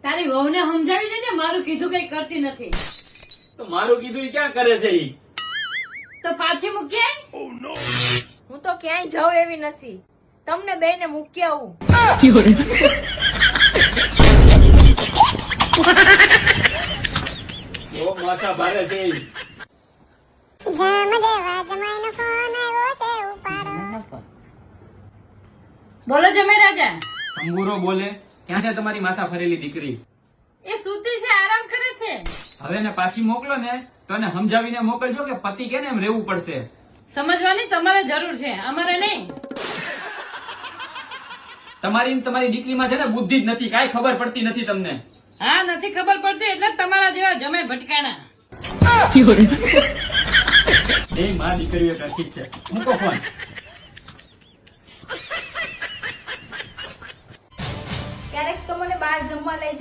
તારી વહુને સમજાવી દેજે, મારું કીધું કઈ કરતી નથી. તો મારું કીધું ઈ ક્યાં કરે છે ઈ? તો પાછી મૂકીએ. હું તો ક્યાંય જાઉં એવી નથી, તમને બેયને મૂકી આવું. બહુ માથા ભારે છે ઈ. બોલો જમે રાજા. અંગૂરો બોલે, ક્યાં છે તમારી માથા ફરેલી દીકરી? એ સૂતી છે, આરામ કરે છે. હવે ને પાછી મોકલો ને તો એને સમજાવીને મોકલજો કે પતિ કે ને એમ રહેવું પડશે. સમજવાની તમારે જરૂર છે, અમારે નહીં. તમારી ને તમારી દીકરીમાં છે ને બુદ્ધિ જ નથી, કાંઈ ખબર પડતી નથી તમને. હા, નથી ખબર પડતી એટલે જ તમારા જેવા જમે ભટકાણા. એ માં દીકરીઓ કરતી જ છે. મૂકો ફોન. ક્યારેક તો મને બહાર જમવા લઈ